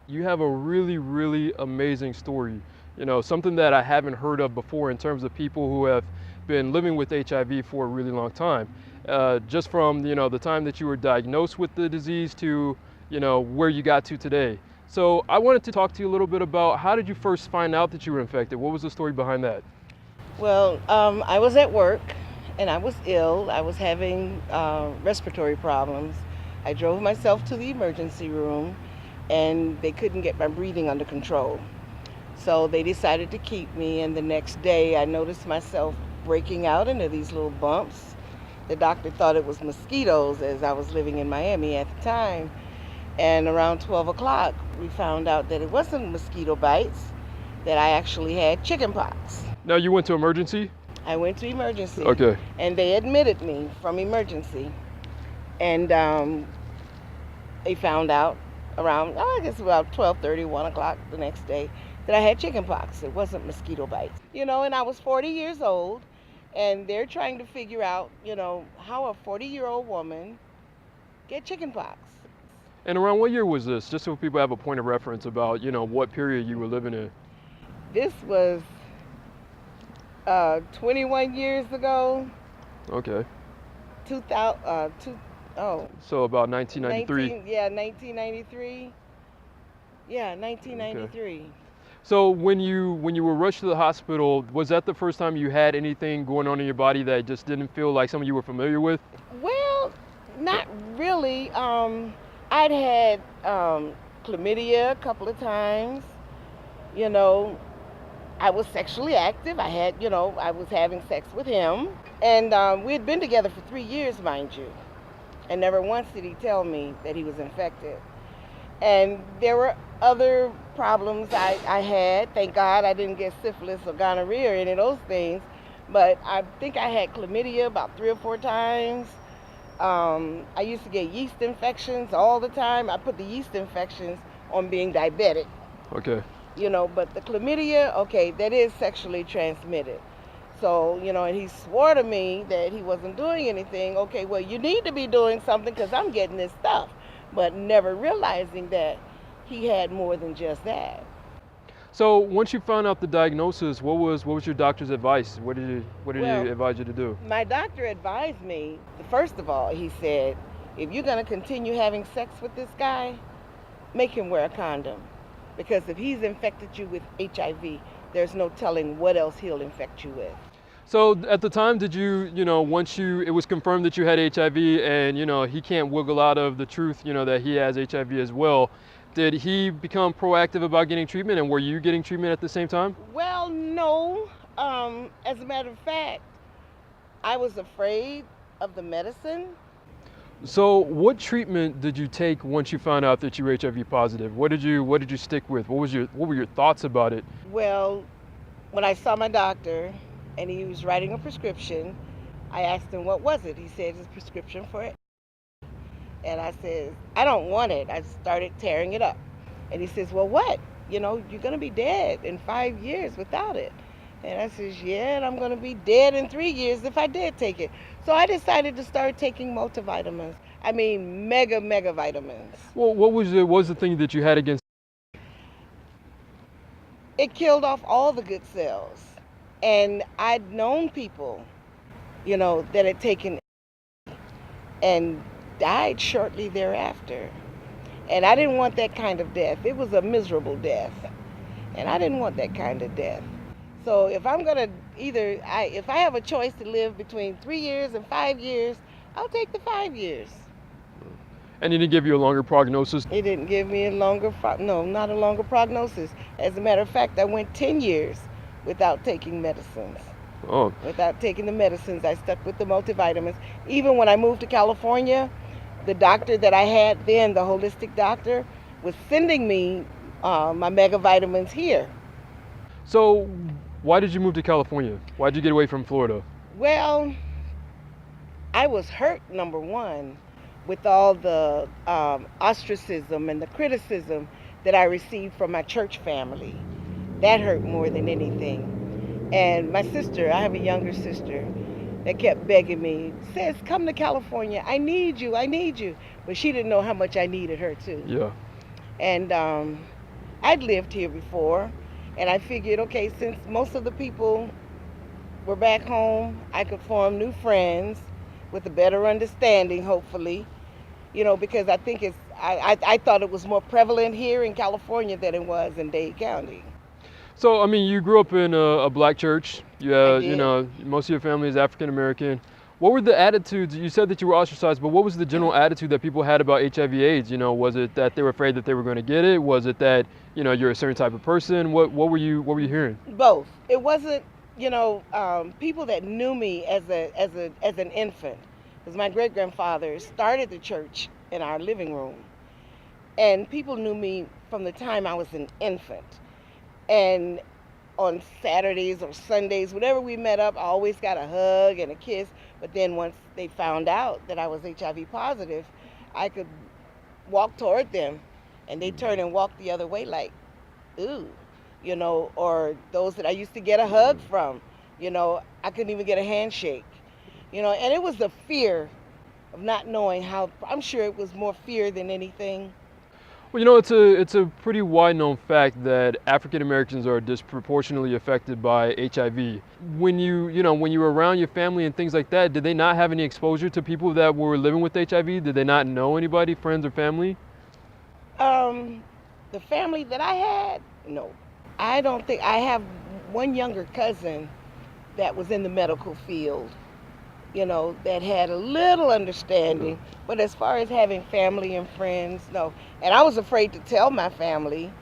You have a really, really amazing story. Something that I haven't heard of before in terms of people who have been living with HIV for a really long time. Just from, the time that you were diagnosed with the disease to, where you got to today. So I wanted to talk to you a little bit about how did you first find out that you were infected? What was the story behind that? Well, I was at work and I was ill. I was having respiratory problems. I drove myself to the emergency room and they couldn't get my breathing under control. So they decided to keep me, and the next day I noticed myself breaking out into these little bumps. The doctor thought it was mosquitoes as I was living in Miami at the time. And around 12 o'clock, we found out that it wasn't mosquito bites, that I actually had chicken pox. Now you went to emergency? I went to emergency, Okay. and they admitted me from emergency. And they found out around, I guess about 12:30, 1 o'clock the next day, that I had chicken pox. It wasn't mosquito bites. And I was 40 years old, and they're trying to figure out, how a 40-year-old woman get chicken pox. And around what year was this? Just so people have a point of reference about, what period you were living in. This was 21 years ago, Okay. 2000, So about 1993. 1993. Yeah, Okay. 1993. So when you were rushed to the hospital, was that the first time you had anything going on in your body that just didn't feel like something you were familiar with? Well, not really. I'd had chlamydia a couple of times. You know, I was sexually active. I was having sex with him. And we had been together for 3 years, mind you. And never once did he tell me that he was infected. And there were other problems I had. Thank God I didn't get syphilis or gonorrhea or any of those things. But I think I had chlamydia about 3 or 4 times. I used to get yeast infections all the time. I put the yeast infections on being diabetic. Okay. But the chlamydia, okay, that is sexually transmitted. So, and he swore to me that he wasn't doing anything. Okay, well, you need to be doing something because I'm getting this stuff. But never realizing that he had more than just that. So once you found out the diagnosis, what was your doctor's advice? What did he Well, advise you to do? my doctor advised me, first of all, he said, if you're going to continue having sex with this guy, make him wear a condom. Because if he's infected you with HIV, there's no telling what else he'll infect you with. So at the time, did you, once it was confirmed that you had HIV and, he can't wiggle out of the truth, that he has HIV as well, did he become proactive about getting treatment, and were you getting treatment at the same time? Well, no. As a matter of fact, I was afraid of the medicine. So what treatment did you take once you found out that you were HIV positive? What did you stick with? What were your thoughts about it? Well, when I saw my doctor and he was writing a prescription, I asked him what was it. He said it's a prescription for it. And I said, I don't want it. I started tearing it up. And he says, well, what? You're going to be dead in 5 years without it. And I says, yeah, and I'm going to be dead in 3 years if I did take it. So I decided to start taking multivitamins. I mean, mega vitamins. Well, what was the thing that you had against? It killed off all the good cells. And I'd known people, that had taken and died shortly thereafter. And I didn't want that kind of death. It was a miserable death. And I didn't want that kind of death. So if I'm going to if I have a choice to live between 3 years and 5 years, I'll take the 5 years. And he didn't give you a longer prognosis? It didn't give me not a longer prognosis. As a matter of fact, I went 10 years without taking medicines. Oh. Without taking the medicines, I stuck with the multivitamins. Even when I moved to California, the doctor that I had then, the holistic doctor, was sending me my mega vitamins here. So why did you move to California? Why did you get away from Florida? Well, I was hurt, number one, with all the ostracism and the criticism that I received from my church family. That hurt more than anything. And my sister, I have a younger sister, that kept begging me, says, come to California. I need you. But she didn't know how much I needed her too. Yeah. And I'd lived here before, and I figured, okay, since most of the people were back home, I could form new friends with a better understanding, hopefully. Because I think I thought it was more prevalent here in California than it was in Dade County. So, I mean, you grew up in a black church. I You did. know, most of your family is African American. What were the attitudes? You said that you were ostracized, but what was the general attitude that people had about HIV/AIDS? You know, was it that they were afraid that they were going to get it? Was it that you're a certain type of person? What were you hearing? Both. It wasn't, people that knew me as an infant, because my great grandfather started the church in our living room, and people knew me from the time I was an infant. And on Saturdays or Sundays, whenever we met up, I always got a hug and a kiss. But then once they found out that I was HIV positive, I could walk toward them, and they turn and walk the other way like, ooh, or those that I used to get a hug from, I couldn't even get a handshake, and it was the fear of not knowing how. I'm sure it was more fear than anything. Well, it's a pretty wide known fact that African Americans are disproportionately affected by HIV. When you were around your family and things like that, did they not have any exposure to people that were living with HIV? Did they not know anybody, friends or family? Um, the family that I had, no. I don't think I have one younger cousin that was in the medical field, that had a little understanding. But as far as having family and friends, no. And I was afraid to tell my family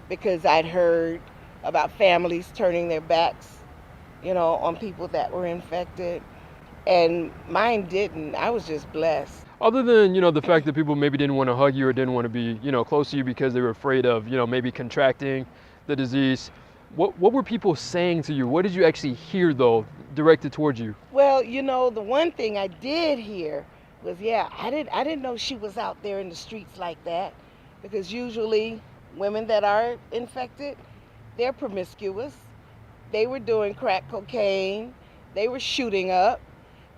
because I'd heard about families turning their backs, on people that were infected. And mine didn't. I was just blessed. Other than, the fact that people maybe didn't want to hug you or didn't want to be, close to you because they were afraid of, maybe contracting the disease, what were people saying to you? What did you actually hear, though, directed towards you? Well, the one thing I did hear was, yeah, I didn't know she was out there in the streets like that, because usually women that are infected, they're promiscuous. They were doing crack cocaine, they were shooting up,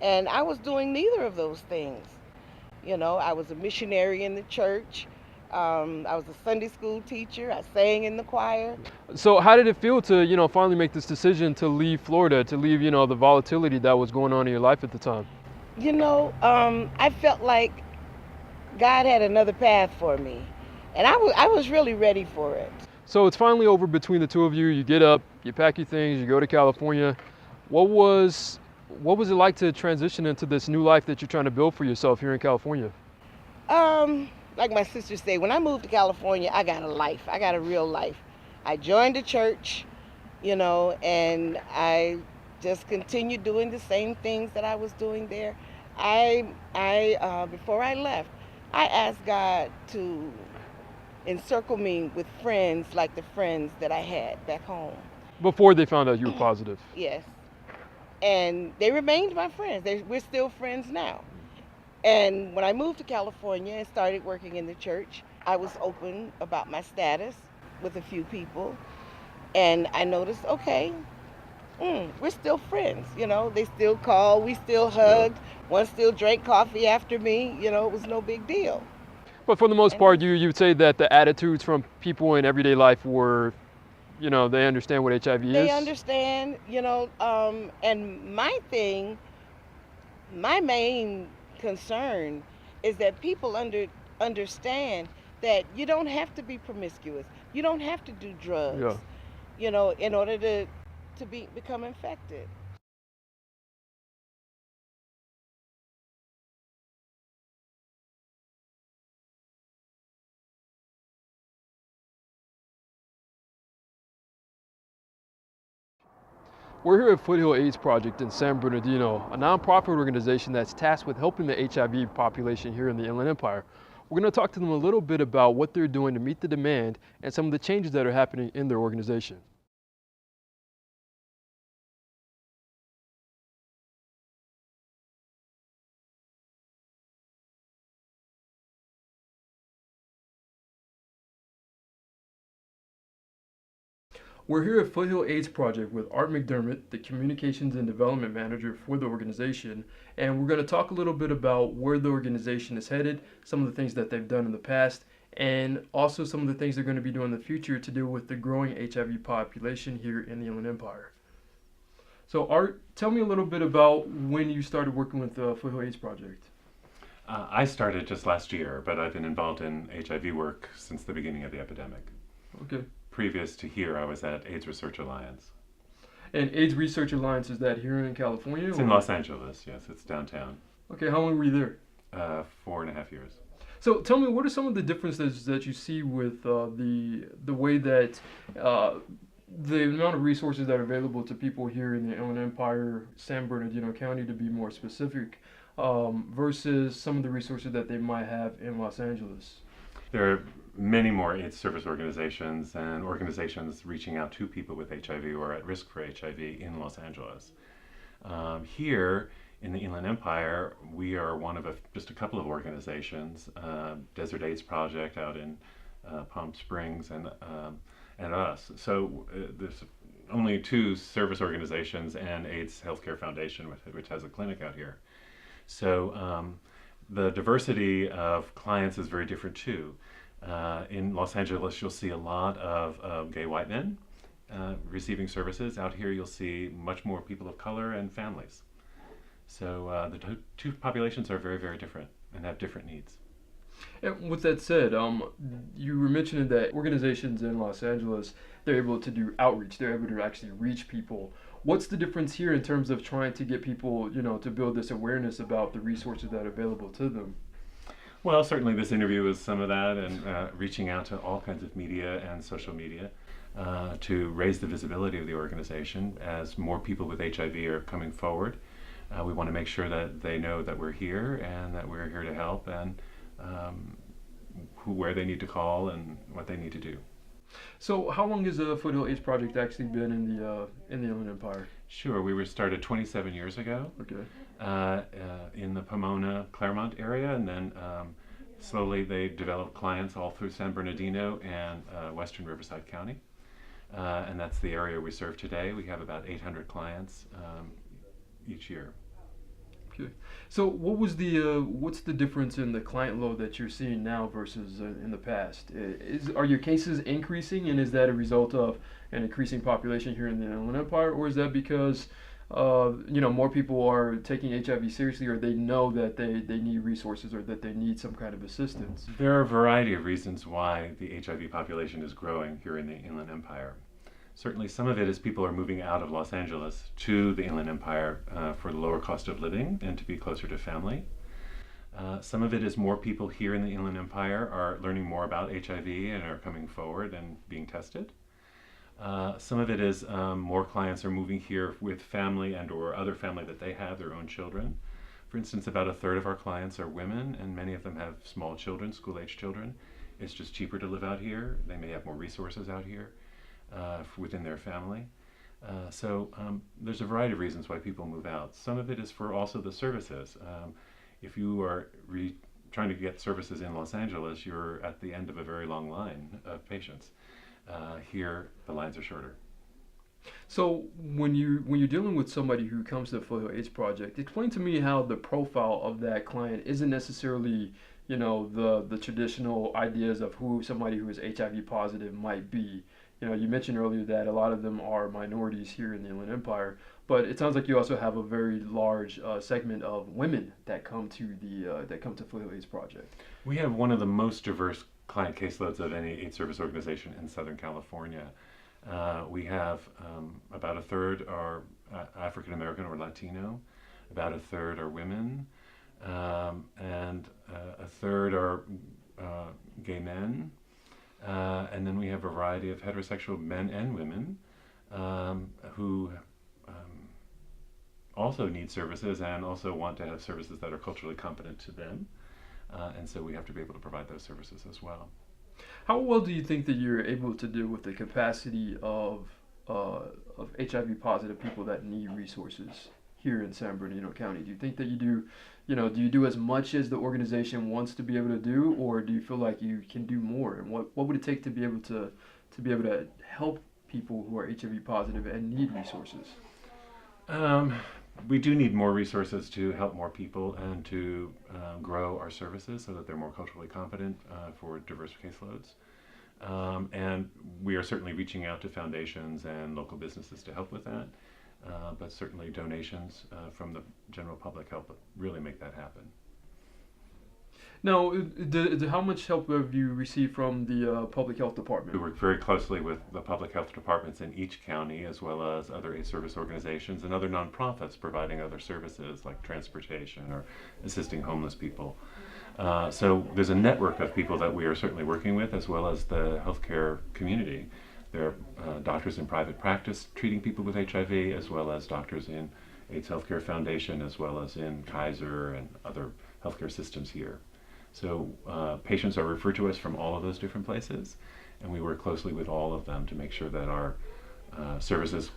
and I was doing neither of those things. I was a missionary in the church. I was a Sunday school teacher. I sang in the choir. So how did it feel to, finally make this decision to leave Florida, to leave, the volatility that was going on in your life at the time? I felt like God had another path for me, and I was really ready for it. So it's finally over between the two of you. You get up, you pack your things, you go to California. What was what was it like to transition into this new life that you're trying to build for yourself here in California? Like my sister said, when I moved to California, I got a life. I got a real life. I joined a church, and I just continued doing the same things that I was doing there. Before I left, I asked God to encircle me with friends like the friends that I had back home. Before they found out you were positive. Yes, and they remained my friends. We're still friends now. And when I moved to California and started working in the church, I was open about my status with a few people. And I noticed, okay, we're still friends. They still call, we still Yeah. hugged, one still drank coffee after me. It was no big deal. But for the most And it part, was, you'd say that the attitudes from people in everyday life were, they understand what HIV they is. understand, and my main concern is that people understand that you don't have to be promiscuous. You don't have to do drugs, Yeah. in order to become infected. We're here at Foothill AIDS Project in San Bernardino, a nonprofit organization that's tasked with helping the HIV population here in the Inland Empire. We're going to talk to them a little bit about what they're doing to meet the demand and some of the changes that are happening in their organization. We're here at Foothill AIDS Project with Art McDermott, the Communications and Development Manager for the organization, and we're going to talk a little bit about where the organization is headed, some of the things that they've done in the past, and also some of the things they're going to be doing in the future to deal with the growing HIV population here in the Inland Empire. So, Art, tell me a little bit about when you started working with the Foothill AIDS Project. I started just last year, but I've been involved in HIV work since the beginning of the epidemic. Okay. Previous to here, I was at AIDS Research Alliance. And AIDS Research Alliance, is that here in California? It's in Los Angeles, yes, it's downtown. Okay, how long were you there? 4.5 years. So tell me, what are some of the differences that you see with the way that the amount of resources that are available to people here in the Inland Empire, San Bernardino County to be more specific, versus some of the resources that they might have in Los Angeles? There are many more AIDS service organizations and organizations reaching out to people with HIV or at risk for HIV in Los Angeles. Here in the Inland Empire, we are one of just a couple of organizations, Desert AIDS Project out in Palm Springs and us. So there's only 2 service organizations and AIDS Healthcare Foundation, which has a clinic out here. So the diversity of clients is very different too. In Los Angeles, you'll see a lot of gay white men receiving services. Out here, you'll see much more people of color and families. So the two populations are very, very different and have different needs. And with that said, you were mentioning that organizations in Los Angeles, they're able to do outreach. They're able to actually reach people. What's the difference here in terms of trying to get people, to build this awareness about the resources that are available to them? Well, certainly this interview is some of that, and reaching out to all kinds of media and social media to raise the visibility of the organization as more people with HIV are coming forward. We want to make sure that they know that we're here and that we're here to help, and where they need to call and what they need to do. So, how long has the Foothill AIDS Project actually been in the Inland Empire? Sure, we were started 27 years ago. Okay. In the Pomona, Claremont area, and then slowly they developed clients all through San Bernardino and western Riverside County. And that's the area we serve today. We have about 800 clients each year. Okay. So what's the difference in the client load that you're seeing now versus in the past? Are your cases increasing, and is that a result of an increasing population here in the Inland Empire, or is that because more people are taking HIV seriously, or they know that they need resources or that they need some kind of assistance? There are a variety of reasons why the HIV population is growing here in the Inland Empire. Certainly some of it is people are moving out of Los Angeles to the Inland Empire for the lower cost of living and to be closer to family. Some of it is more people here in the Inland Empire are learning more about HIV and are coming forward and being tested. Some of it is more clients are moving here with family and or other family that they have, their own children. For instance, about 1/3 of our clients are women, and many of them have small children, school-age children. It's just cheaper to live out here. They may have more resources out here within their family. So there's a variety of reasons why people move out. Some of it is for also the services. If you are trying to get services in Los Angeles, you're at the end of a very long line of patients. Here, the lines are shorter. So when you're dealing with somebody who comes to the Foothill AIDS Project, explain to me how the profile of that client isn't necessarily, the traditional ideas of who somebody who is HIV positive might be. You mentioned earlier that a lot of them are minorities here in the Inland Empire, but it sounds like you also have a very large segment of women that come to Foothill AIDS Project. We have one of the most diverse client caseloads of any AIDS service organization in Southern California. We have about 1/3 are African American or Latino, about 1/3 are women, and 1/3 are gay men. And then we have a variety of heterosexual men and women who also need services and also want to have services that are culturally competent to them. And so we have to be able to provide those services as well. How well do you think that you're able to deal with the capacity of HIV positive people that need resources here in San Bernardino County? Do you think that do you do as much as the organization wants to be able to do, or do you feel like you can do more? And what would it take to be able to help people who are HIV positive and need resources? We do need more resources to help more people and to grow our services so that they're more culturally competent for diverse caseloads. And we are certainly reaching out to foundations and local businesses to help with that. But certainly donations from the general public help really make that happen. Now, how much help have you received from the public health We department? work very closely with the public health departments in each county, as well as other AIDS service organizations and other nonprofits providing other services like transportation or assisting homeless people. So there's a network of people that we are certainly working with, as well as the healthcare community. There are doctors in private practice treating people with HIV, as well as doctors in AIDS Healthcare Foundation, as well as in Kaiser and other healthcare systems here. So patients are referred to us from all of those different places, and we work closely with all of them to make sure that our services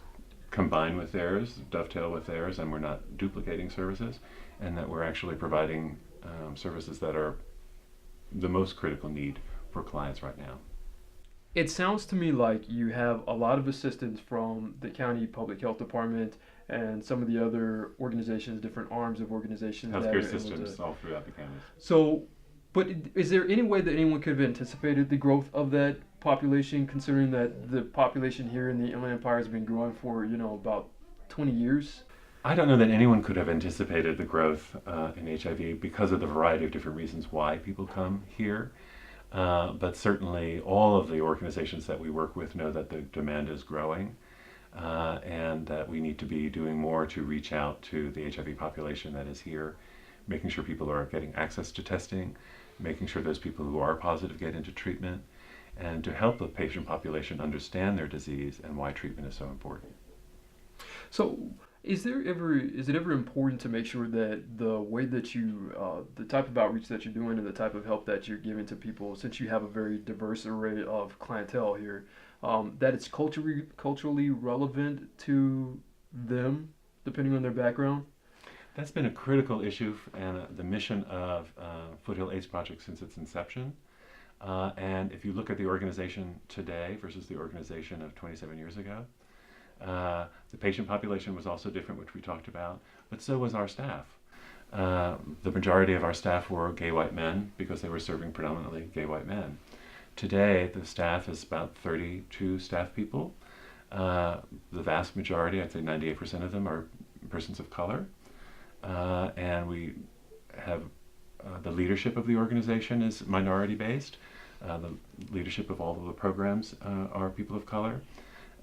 combine with theirs, dovetail with theirs, and we're not duplicating services, and that we're actually providing services that are the most critical need for clients right now. It sounds to me like you have a lot of assistance from the county public health department and some of the other organizations, different arms of organizations that are Healthcare able systems to. all throughout the counties. So, but is there any way that anyone could have anticipated the growth of that population, considering that the population here in the Inland Empire has been growing for, about 20 years? I don't know that anyone could have anticipated the growth in HIV because of the variety of different reasons why people come here. But certainly all of the organizations that we work with know that the demand is growing and that we need to be doing more to reach out to the HIV population that is here, making sure people are getting access to testing, making sure those people who are positive get into treatment, and to help the patient population understand their disease and why treatment is so important. So, is it ever important to make sure that the way that the type of outreach that you're doing and the type of help that you're giving to people, since you have a very diverse array of clientele here, that it's culturally relevant to them, depending on their background? That's been a critical issue and the mission of Foothill AIDS Project since its inception. And if you look at the organization today versus the organization of 27 years ago, the patient population was also different, which we talked about, but so was our staff. The majority of our staff were gay white men because they were serving predominantly gay white men. Today, the staff is about 32 staff people. The vast majority, I'd say 98% of them, are persons of color. And we have the leadership of the organization is minority based. The leadership of all of the programs are people of color.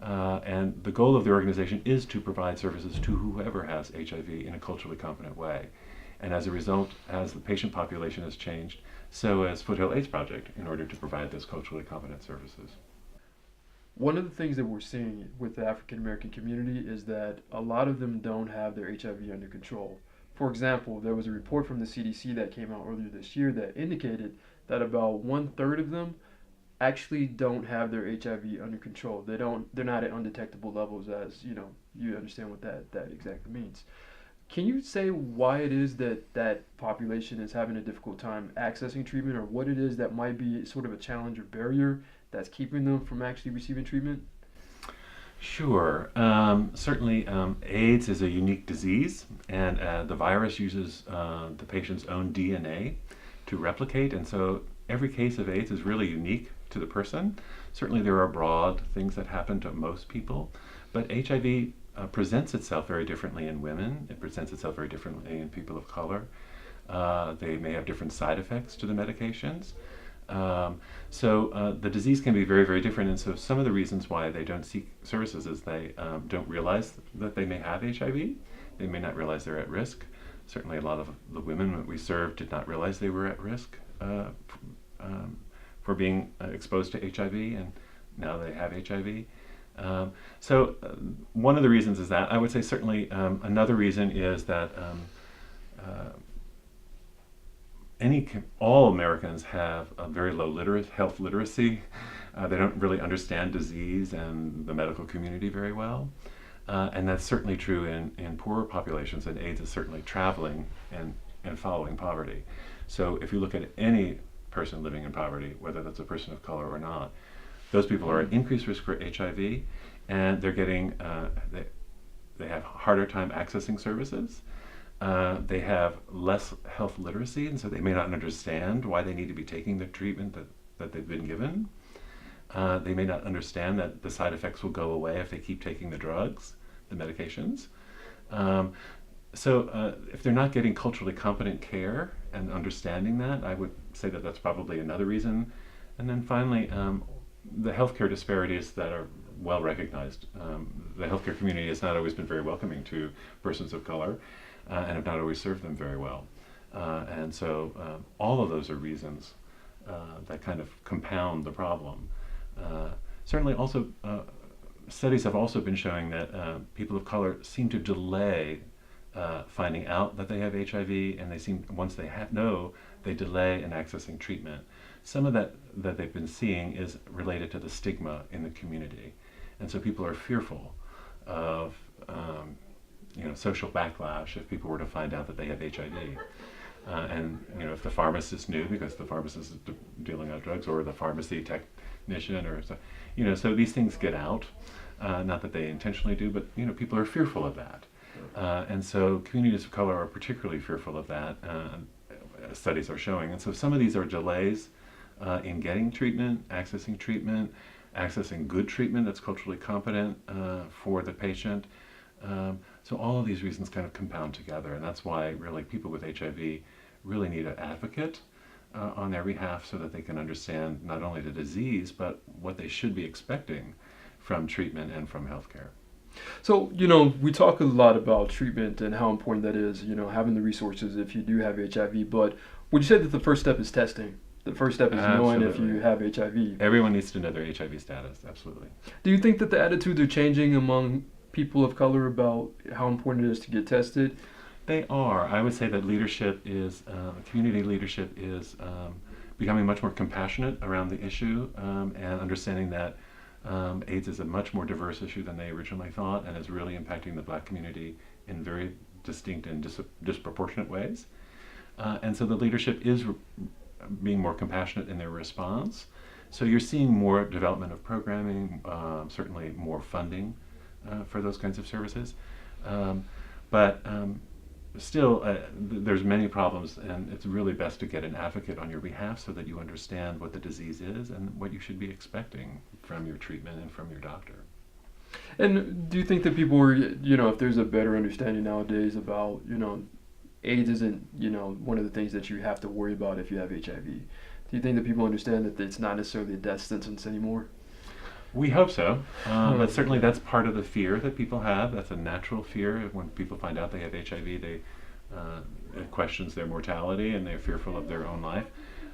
And the goal of the organization is to provide services to whoever has HIV in a culturally competent way. And as a result, as the patient population has changed, so has Foothill AIDS Project in order to provide those culturally competent services. One of the things that we're seeing with the African American community is that a lot of them don't have their HIV under control. For example, there was a report from the CDC that came out earlier this year that indicated that about 1/3 of them actually don't have their HIV under control. They're not at undetectable levels, as you understand what that exactly means. Can you say why it is that population is having a difficult time accessing treatment, or what it is that might be sort of a challenge or barrier that's keeping them from actually receiving treatment? Sure. Certainly, AIDS is a unique disease, and the virus uses the patient's own DNA to replicate, and so every case of AIDS is really unique to the person. Certainly, there are broad things that happen to most people, but HIV presents itself very differently in women. It presents itself very differently in people of color. They may have different side effects to the medications. So the disease can be very, very different, and so some of the reasons why they don't seek services is they don't realize that they may have HIV. They may not realize they're at risk. Certainly a lot of the women that we served did not realize they were at risk for being exposed to HIV, and now they have HIV. So one of the reasons is that. I would say certainly another reason is that all Americans have a very low health literacy. They don't really understand disease and the medical community very well. And that's certainly true in poorer populations, and AIDS is certainly traveling and following poverty. So if you look at any person living in poverty, whether that's a person of color or not, those people are at increased risk for HIV, and they're getting they have a harder time accessing services. They have less health literacy, and so they may not understand why they need to be taking the treatment that they've been given. They may not understand that the side effects will go away if they keep taking the drugs, the medications. So if they're not getting culturally competent care and understanding that, I would say that that's probably another reason. And then finally, the healthcare disparities that are well recognized. The healthcare community has not always been very welcoming to persons of color and have not always served them very well. And so all of those are reasons that kind of compound the problem. Certainly also, studies have also been showing that people of color seem to delay finding out that they have HIV, and they seem, once they know, they delay in accessing treatment. Some of that they've been seeing is related to the stigma in the community. And so people are fearful of social backlash if people were to find out that they have HIV. And if the pharmacist knew, because the pharmacist is dealing out drugs, or the pharmacy technician, or so these things get out. Not that they intentionally do, but people are fearful of that. And so communities of color are particularly fearful of that, studies are showing. And so some of these are delays in getting treatment, accessing good treatment that's culturally competent for the patient. So all of these reasons kind of compound together, and that's why really people with HIV really need an advocate on their behalf, so that they can understand not only the disease, but what they should be expecting from treatment and from healthcare. So, we talk a lot about treatment and how important that is, having the resources if you do have HIV, but would you say that the first step is testing? The first step is knowing if you have HIV. Everyone needs to know their HIV status, absolutely. Do you think that the attitudes are changing among people of color about how important it is to get tested? They are. I would say that community leadership is becoming much more compassionate around the issue, and understanding that AIDS is a much more diverse issue than they originally thought, and is really impacting the Black community in very distinct and disproportionate ways. And so the leadership is being more compassionate in their response. So you're seeing more development of programming, certainly more funding for those kinds of services. But still, there's many problems, and it's really best to get an advocate on your behalf so that you understand what the disease is and what you should be expecting from your treatment and from your doctor. And do you think that people are, if there's a better understanding nowadays about, AIDS isn't, one of the things that you have to worry about if you have HIV? Do you think that people understand that it's not necessarily a death sentence anymore? We hope so, but certainly that's part of the fear that people have. That's a natural fear. When people find out they have HIV, it questions their mortality, and they're fearful of their own life.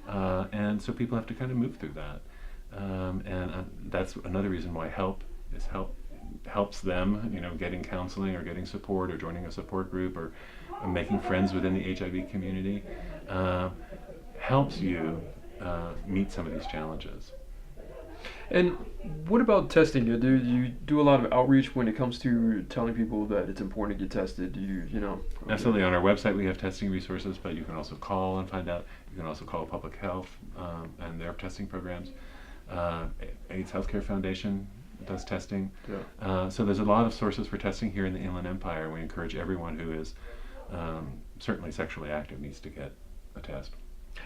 And so people have to kind of move through that. And that's another reason why help helps them, getting counseling or getting support or joining a support group or making friends within the HIV community helps you meet some of these challenges. And what about testing? Do you do a lot of outreach when it comes to telling people that it's important to get tested? Do you, Absolutely. On our website we have testing resources, but you can also call and find out. You can also call public health and their testing programs. AIDS Healthcare Foundation does testing. Yeah. So there's a lot of sources for testing here in the Inland Empire. We encourage everyone who is certainly sexually active needs to get a test.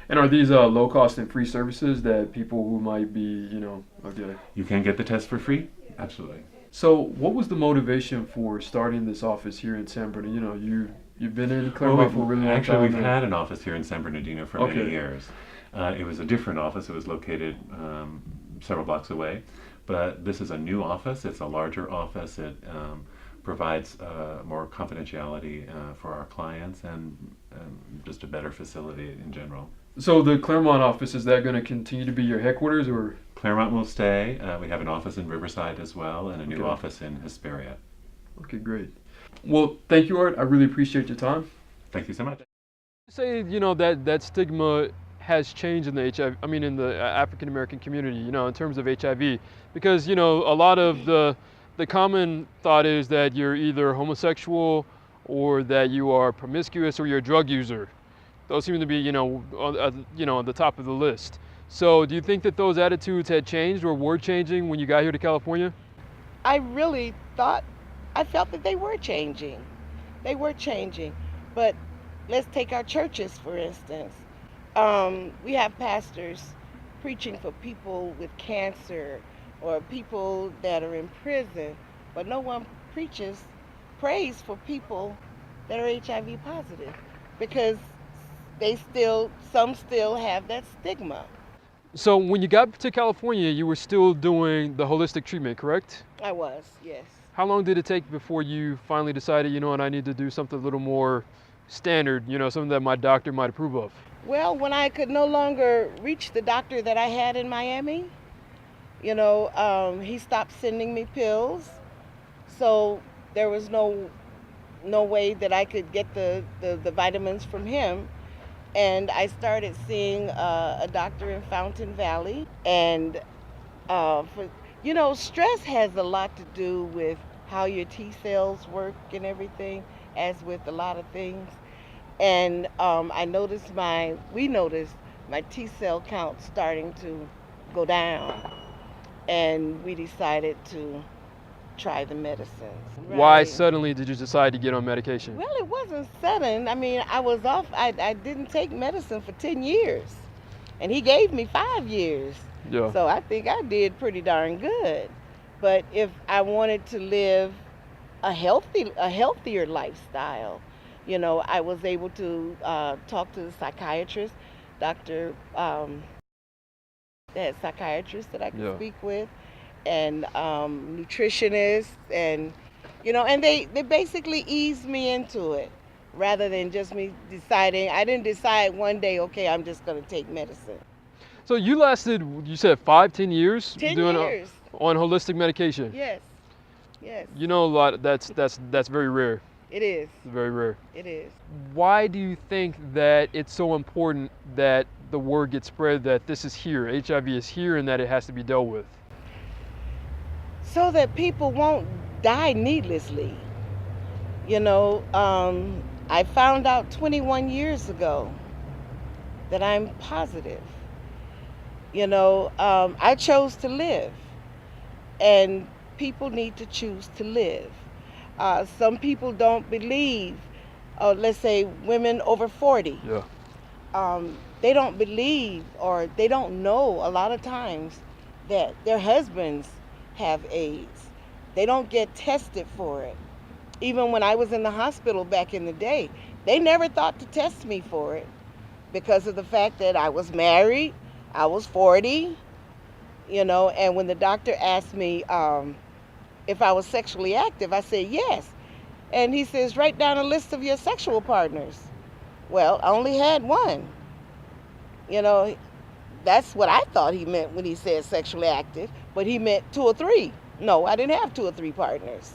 And are these low cost and free services that people who might be, okay? You can get the test for free? Absolutely. So what was the motivation for starting this office here in San Bernardino? You've been in Claremont for a really long time. Actually, we've had an office here in San Bernardino for many years. It was a different office. It was located several blocks away. But this is a new office. It's a larger office. It provides more confidentiality for our clients and just a better facility in general. So the Claremont office, is that going to continue to be your headquarters, or? Claremont will stay. We have an office in Riverside as well, and a new office in Hesperia. Okay, great. Well, thank you, Art. I really appreciate your time. Thank you so much. Say, that stigma has changed in the in the African American community, in terms of HIV, because, a lot of the common thought is that you're either homosexual or that you are promiscuous or you're a drug user. Those seem to be, on the top of the list. So do you think that those attitudes had changed or were changing when you got here to California? I really thought I felt that they were changing. They were changing. But let's take our churches, for instance. We have pastors preaching for people with cancer or people that are in prison, but no one prays for people that are HIV positive because some still have that stigma. So when you got to California, you were still doing the holistic treatment, correct? I was, yes. How long did it take before you finally decided, you know what, I need to do something a little more standard, you know, something that my doctor might approve of? Well, when I could no longer reach the doctor that I had in Miami, he stopped sending me pills, so there was no way that I could get the vitamins from him. And I started seeing a doctor in Fountain Valley. And stress has a lot to do with how your T cells work and everything, as with a lot of things. And we noticed my T cell count starting to go down, and we decided to try the medicines. Why Right. suddenly did you decide to get on medication? Well, it wasn't sudden. I mean, I was off. I didn't take medicine for 10 years, and he gave me 5 years. Yeah. So I think I did pretty darn good. But if I wanted to live a healthier lifestyle, I was able to talk to the psychiatrist, doctor, that psychiatrist that I could Yeah. speak with, and nutritionists, and they basically eased me into it rather than just me deciding. I didn't decide one day, okay, I'm just going to take medicine. So you lasted, you said 5-10 years 10 doing years. on holistic medication. Yes. Yes. You know, a lot. That's very rare. It is. Very rare. It is. Why do you think that it's so important that the word gets spread that this is here, HIV is here, and that it has to be dealt with? So that people won't die needlessly. I found out 21 years ago that I'm positive. I chose to live, and people need to choose to live. Some people don't believe, let's say women over 40, Yeah. they don't believe or they don't know a lot of times that their husbands have AIDS. They don't get tested for it. Even when I was in the hospital back in the day, they never thought to test me for it because of the fact that I was married, I was 40, and when the doctor asked me if I was sexually active, I said yes. And he says, write down a list of your sexual partners. Well, I only had one. That's what I thought he meant when he said sexually active, but he meant 2 or 3. No, I didn't have 2 or 3 partners.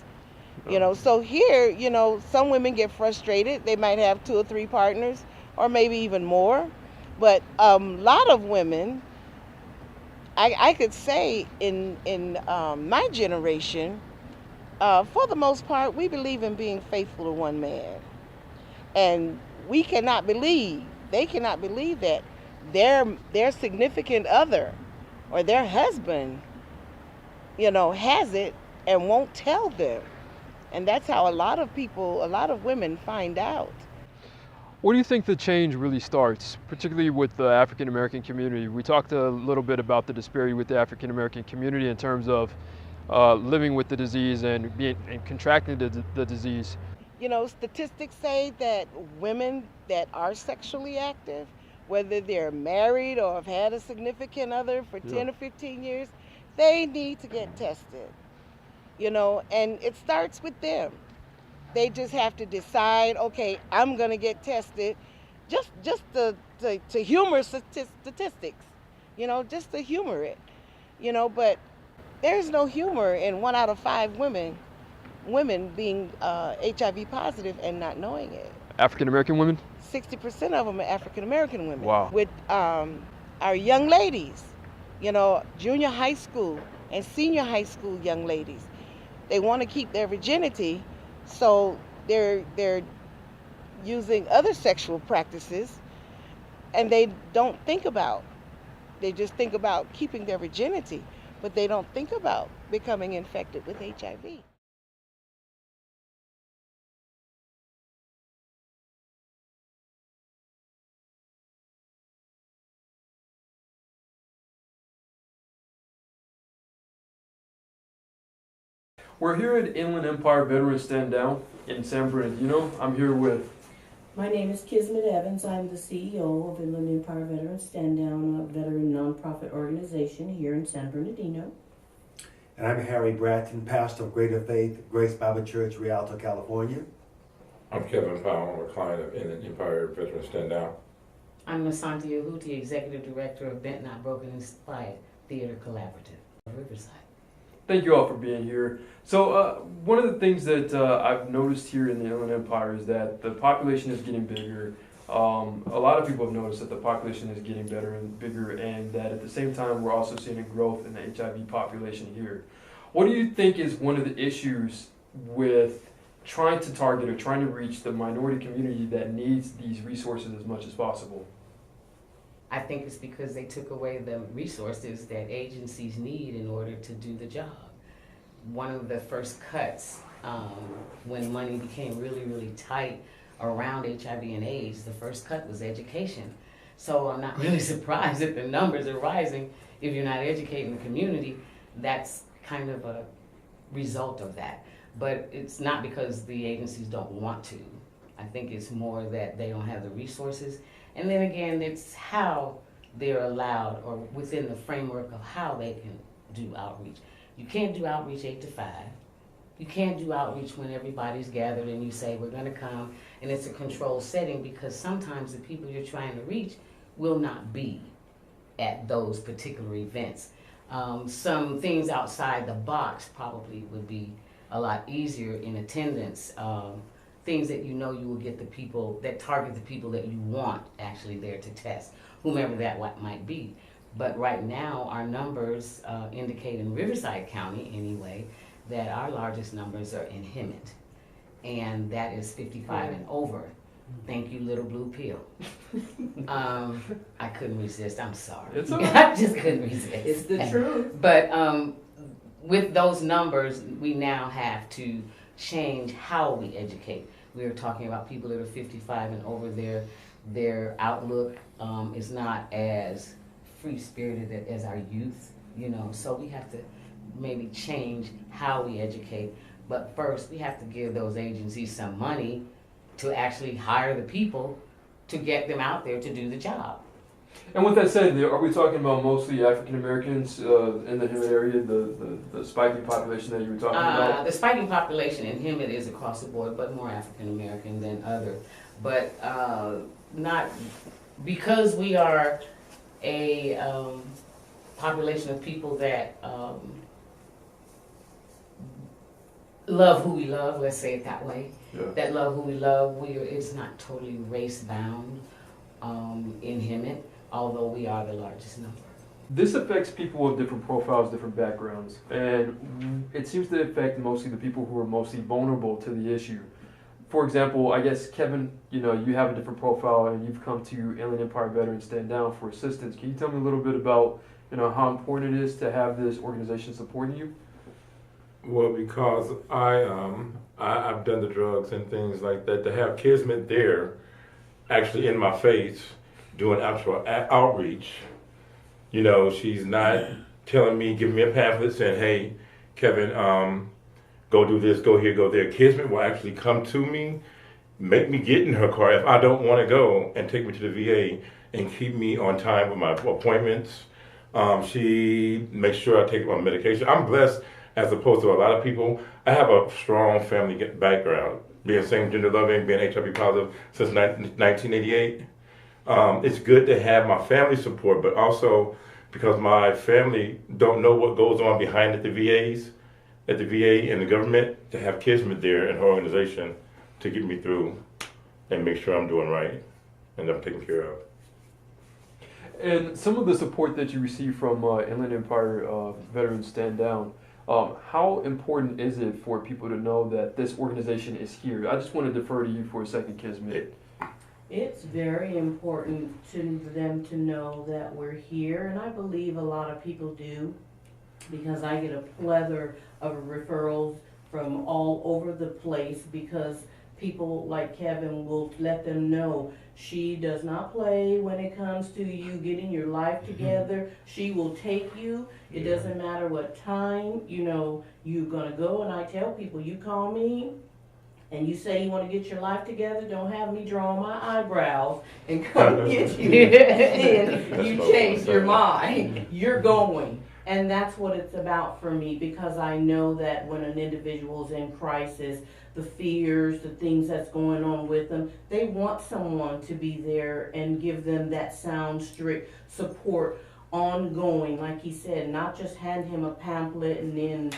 So here, some women get frustrated. They might have 2 or 3 partners, or maybe even more. But a lot of women, I could say in my generation, for the most part, we believe in being faithful to one man. And they cannot believe that their significant other or their husband, has it and won't tell them. And that's how a lot of women find out. Where do you think the change really starts, particularly with the African American community? We talked a little bit about the disparity with the African American community in terms of living with the disease and contracting the disease. Statistics say that women that are sexually active, whether they're married or have had a significant other for 10 or 15 years, they need to get tested. And it starts with them. They just have to decide, okay, I'm going to get tested just to humor statistics, just to humor it, but there's no humor in 1 out of 5 women being HIV positive and not knowing it. African American women? 60% of them are African American women. Wow. With our young ladies, junior high school and senior high school young ladies, they want to keep their virginity, so they're using other sexual practices, and they just think about keeping their virginity, but they don't think about becoming infected with HIV. We're here at Inland Empire Veterans Stand Down in San Bernardino. I'm here with... My name is Kismet Evans. I'm the CEO of Inland Empire Veterans Stand Down, a veteran nonprofit organization here in San Bernardino. And I'm Harry Bratton, pastor of Greater Faith Grace Bible Church, Rialto, California. I'm Kevin Powell. I'm a client of Inland Empire Veterans Stand Down. I'm Nasanti Ahuti, Executive Director of Bent Not Broken Inspired Theater Collaborative, Riverside. Thank you all for being here. So one of the things that I've noticed here in the Inland Empire is that the population is getting bigger. A lot of people have noticed that the population is getting better and bigger, and that at the same time we're also seeing a growth in the HIV population here. What do you think is one of the issues with trying to target or trying to reach the minority community that needs these resources as much as possible? I think it's because they took away the resources that agencies need in order to do the job. One of the first cuts, when money became really, really tight around HIV and AIDS, the first cut was education. So I'm not really surprised that the numbers are rising. If you're not educating the community, that's kind of a result of that. But it's not because the agencies don't want to. I think it's more that they don't have the resources. And then again, it's how they're allowed, or within the framework of how they can do outreach. You can't do outreach 8 to 5. You can't do outreach when everybody's gathered and you say, we're gonna come, and it's a controlled setting, because sometimes the people you're trying to reach will not be at those particular events. Some things outside the box probably would be a lot easier in attendance. Things that you know you will get the people that target the people that you want actually there to test, whomever that might be. But right now, our numbers indicate in Riverside County, anyway, that our largest numbers are in Hemet, and that is 55 and over. Thank you, Little Blue Pill. I couldn't resist. I'm sorry. It's okay. I just couldn't resist. It's the truth. But with those numbers, we now have to change how we educate. We were talking about people that are 55 and over. Their outlook is not as free-spirited as our youth, so we have to maybe change how we educate. But first, we have to give those agencies some money to actually hire the people to get them out there to do the job. And with that said, are we talking about mostly African Americans in the Hemet area, the spiking population that you were talking about? The spiking population in Hemet is across the board, but more African American than other. But not because we are a population of people that love who we love, let's say it that way. Yeah. That love who we love, it's not totally race bound in Hemet, although we are the largest number. This affects people of different profiles, different backgrounds, and it seems to affect mostly the people who are mostly vulnerable to the issue. For example, I guess, Kevin, you have a different profile and you've come to Inland Empire Veterans Stand Down for assistance. Can you tell me a little bit about, how important it is to have this organization supporting you? Well, because I've done the drugs and things like that, to have Kismet there, actually in my face, doing actual outreach. She's not telling me, giving me a pamphlet saying, hey, Kevin, go do this, go here, go there. Kismet will actually come to me, make me get in her car if I don't want to go, and take me to the VA and keep me on time with my appointments. She makes sure I take my medication. I'm blessed as opposed to a lot of people. I have a strong family background, being same gender loving, being HIV positive since 1988. It's good to have my family support, but also because my family don't know what goes on behind at the VA and the government, to have Kismet there and her organization to get me through and make sure I'm doing right and I'm taken care of. And some of the support that you receive from Inland Empire Veterans Stand Down, how important is it for people to know that this organization is here? I just want to defer to you for a second, Kismet. It's very important to them to know that we're here, and I believe a lot of people do, because I get a plethora of referrals from all over the place, because people like Kevin will let them know she does not play when it comes to you getting your life together. She will take you. It doesn't matter what time, you're going to go. And I tell people, you call me and you say you want to get your life together, don't have me draw my eyebrows and come get you. Then you change your mind. You're going. And that's what it's about for me, because I know that when an individual is in crisis, the fears, the things that's going on with them, they want someone to be there and give them that sound, strict support, ongoing, like he said, not just hand him a pamphlet and then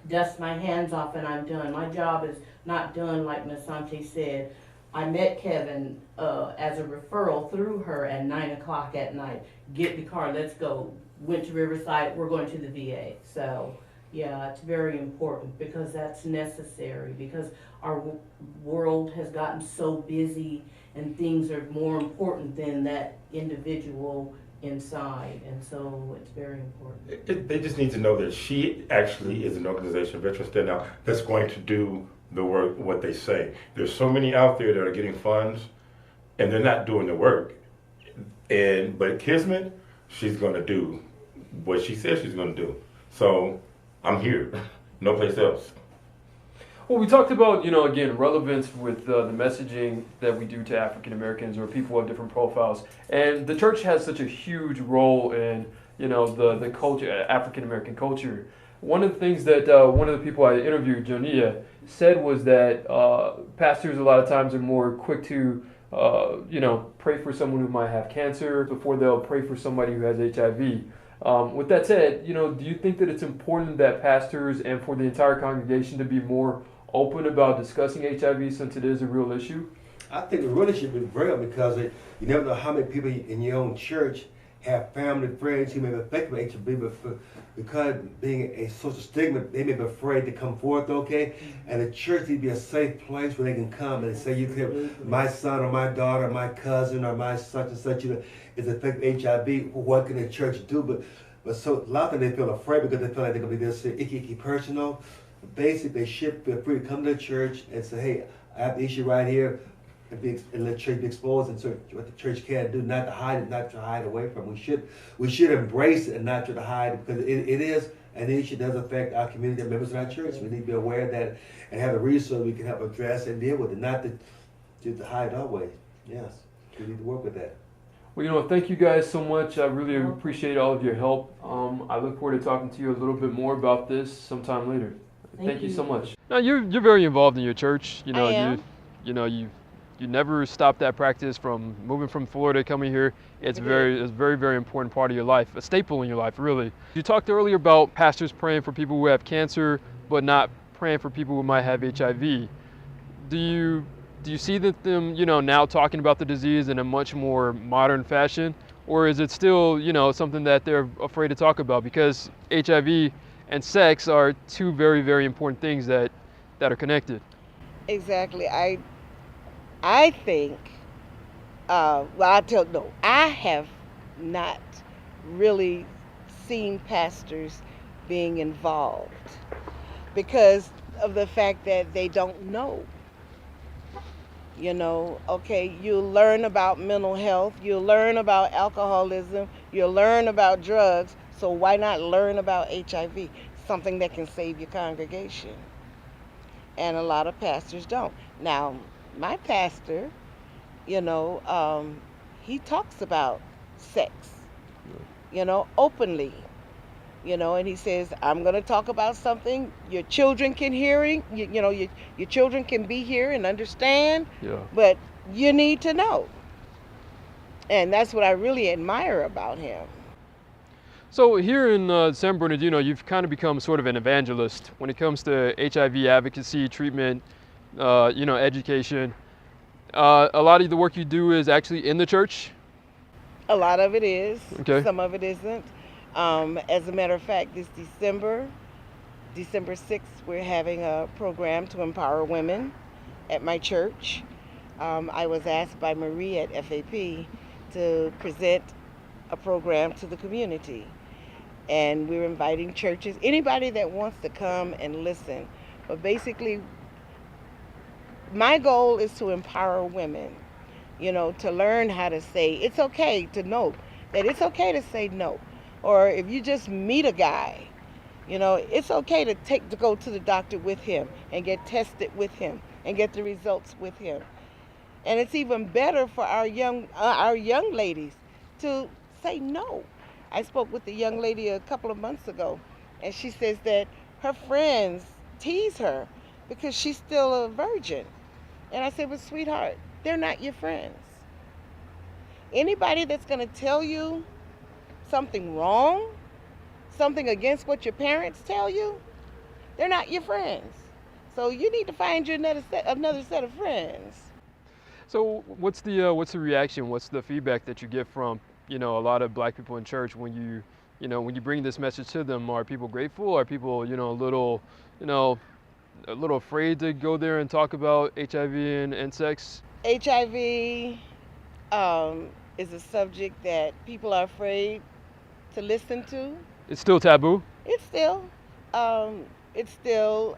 dust my hands off and I'm done. My job is not done, like Nasante said. I met Kevin as a referral through her at 9 o'clock at night. Get the car, let's go. Went to Riverside, we're going to the VA. So yeah, it's very important because that's necessary, because our world has gotten so busy and things are more important than that individual inside, and so it's very important. They just need to know that she actually is an organization, Veterans Stand Out, that's going to do the work, what they say. There's so many out there that are getting funds and they're not doing the work. But Kismet, she's going to do what she says she's going to do. So I'm here, no place else. Well, we talked about, again, relevance with the messaging that we do to African Americans or people of different profiles. And the church has such a huge role in, the culture, African American culture. One of the things that one of the people I interviewed, Jonia, said was that pastors a lot of times are more quick to, pray for someone who might have cancer before they'll pray for somebody who has HIV. With that said, do you think that it's important that pastors and for the entire congregation to be more open about discussing HIV since it is a real issue? I think it really should be real, because you never know how many people in your own church have family, friends who may be affected by HIV, but because being a social stigma, they may be afraid to come forth, okay? And the church needs to be a safe place where they can come and say, you can, my son or my daughter or my cousin or my such and such is affected with HIV. What can the church do? But so a lot of them, they feel afraid because they feel like they're going to be this icky personal. Basically, they should feel free to come to the church and say, hey, I have the issue right here, and let the church be exposed, and so what the church can do, not to hide it, not to hide away from it. We should embrace it and not try to hide it, because it is an issue that does affect our community and members of our church. We need to be aware of that and have a resource we can help address and deal with it, not to hide our way. Yes, we need to work with that. Well, thank you guys so much. I really appreciate all of your help. I look forward to talking to you a little bit more about this sometime later. Thank you so much. Now, you're very involved in your church. I am. You never stop that practice from moving from Florida, coming here. It's very, very important part of your life, a staple in your life, really. You talked earlier about pastors praying for people who have cancer, but not praying for people who might have HIV. Do you see them, now talking about the disease in a much more modern fashion, or is it still, something that they're afraid to talk about? Because HIV and sex are two very, very important things that are connected. Exactly. I think, I have not really seen pastors being involved because of the fact that they don't know. You learn about mental health, you learn about alcoholism, you learn about drugs, so why not learn about HIV, something that can save your congregation? And a lot of pastors don't. Now, my pastor, he talks about sex, openly, and he says, I'm going to talk about something your children can hear, your children can be here and understand, but you need to know. And that's what I really admire about him. So here in San Bernardino, you've kind of become sort of an evangelist when it comes to HIV advocacy, treatment, education. A lot of the work you do is actually in the church? A lot of it is. Okay. Some of it isn't. As a matter of fact, this December 6th, we're having a program to empower women at my church. I was asked by Marie at FAP to present a program to the community. And we're inviting churches, anybody that wants to come and listen. But basically, my goal is to empower women, to learn how to say it's okay to know that it's okay to say no. Or if you just meet a guy, it's okay to go to the doctor with him and get tested with him and get the results with him. And it's even better for our young ladies to say no. I spoke with a young lady a couple of months ago, and she says that her friends tease her because she's still a virgin. And I said, "Well, sweetheart, they're not your friends. Anybody that's going to tell you something wrong, something against what your parents tell you, they're not your friends. So you need to find you another set of friends." So what's the reaction? What's the feedback that you get from a lot of black people in church when you bring this message to them? Are people grateful? Are people you know a little afraid to go there and talk about HIV and sex? HIV is a subject that people are afraid to listen to. It's still taboo. It's still, um, it's still,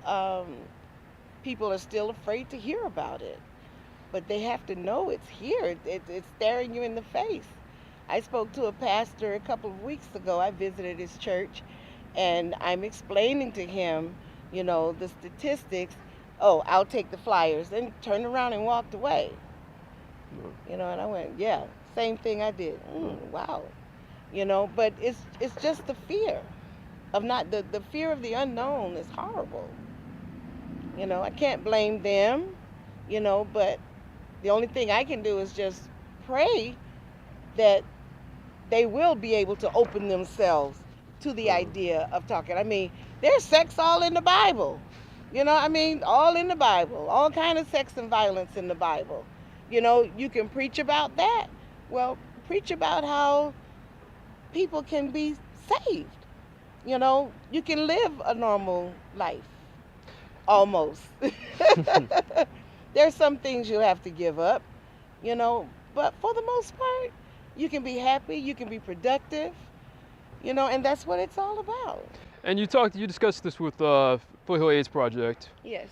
people are still afraid to hear about it. But they have to know it's here. It's staring you in the face. I spoke to a pastor a couple of weeks ago. I visited his church, and I'm explaining to him, the statistics. "Oh, I'll take the flyers," and turned around and walked away. And I went, "Yeah, same thing I did." Wow. But it's just the fear of not the fear of the unknown is horrible. I can't blame them, but the only thing I can do is just pray that they will be able to open themselves to the idea of talking. I mean, there's sex all in the Bible. All in the Bible. All kind of sex and violence in the Bible. You can preach about that. Well, preach about how people can be saved. You can live a normal life, almost. There's some things you have to give up, but for the most part, you can be happy, you can be productive, and that's what it's all about. And you discussed this with Foothill AIDS Project. Yes.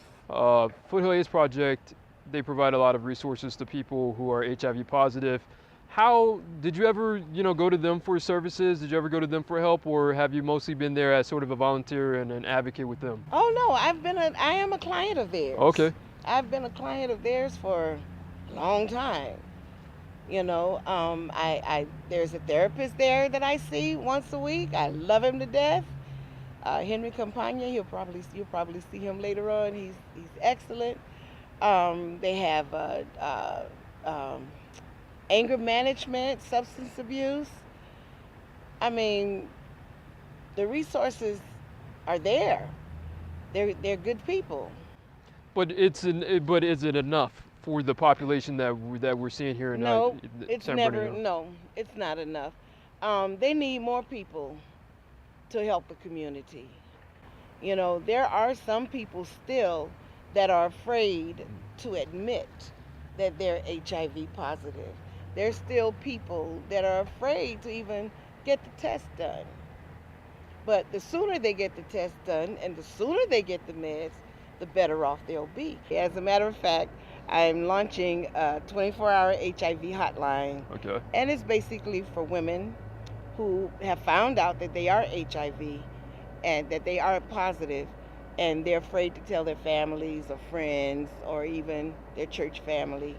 Foothill AIDS Project, they provide a lot of resources to people who are HIV positive. How did you ever, go to them for services? Did you ever go to them for help, or have you mostly been there as sort of a volunteer and an advocate with them? Oh no, I am a client of theirs. Okay. I've been a client of theirs for a long time. There's a therapist there that I see once a week. I love him to death. Henry Campagna, you'll probably see him later on. He's excellent. They have anger management, substance abuse. I mean, the resources are there. They're good people. But but is it enough for the population that we're seeing here in No, San Bernardino? no, it's not enough. They need more people to help the community. There are some people still that are afraid to admit that they're HIV positive. There's still people that are afraid to even get the test done. But the sooner they get the test done and the sooner they get the meds, the better off they'll be. As a matter of fact, I'm launching a 24-hour HIV hotline. Okay. And it's basically for women who have found out that they are HIV and that they are positive, and they're afraid to tell their families or friends or even their church family.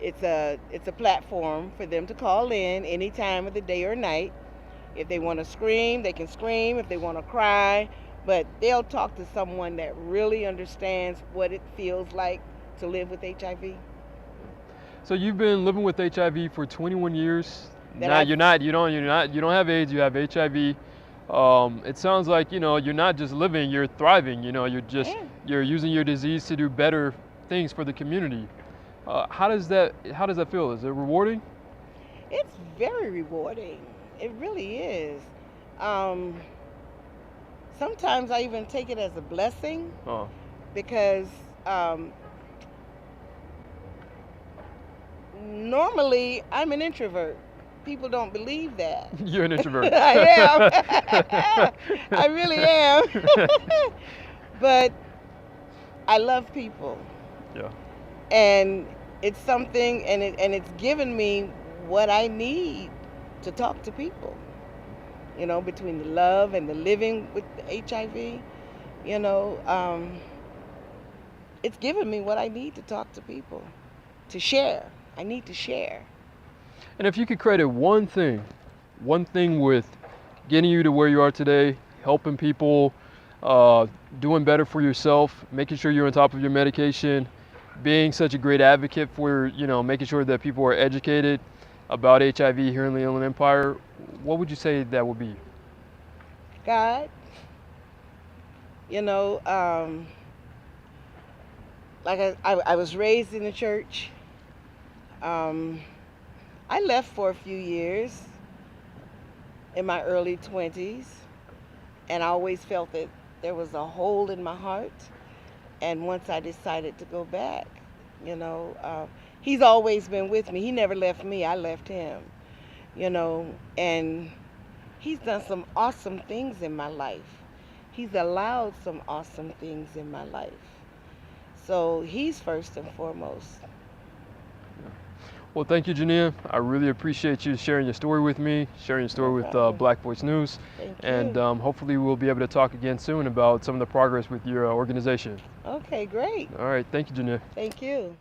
It's a platform for them to call in any time of the day or night. If they want to scream, they can scream. If they want to cry, but they'll talk to someone that really understands what it feels like to live with HIV. So you've been living with HIV for 21 years. That Now I've- you don't have AIDS. You have HIV. It sounds like you're not just living, you're thriving. Yeah. You're using your disease to do better things for the community. How does that feel? Is it rewarding? It's very rewarding. It really is. Sometimes I even take it as a blessing Oh. because normally I'm an introvert. People don't believe that. You're an introvert. I am. I really am. But I love people. Yeah. And it's something, and it's given me what I need to talk to people. You know, between the love and the living with the HIV, you know, it's given me what I need to talk to people, to share. I need to share. And if you could credit one thing with getting you to where you are today, helping people, doing better for yourself, making sure you're on top of your medication, being such a great advocate for, making sure that people are educated about HIV here in the Inland Empire, what would you say that would be? God, you know, like I was raised in the church. I left for a few years in my early 20s, and I always felt that there was a hole in my heart. And once I decided to go back, he's always been with me. He never left me, I left him, and he's done some awesome things in my life. He's allowed some awesome things in my life. So he's first and foremost. Well, thank you, Jania. I really appreciate you sharing your story with me, sharing your story with Black Voice News. Thank you. And hopefully we'll be able to talk again soon about some of the progress with your organization. Okay, great. All right. Thank you, Jania. Thank you.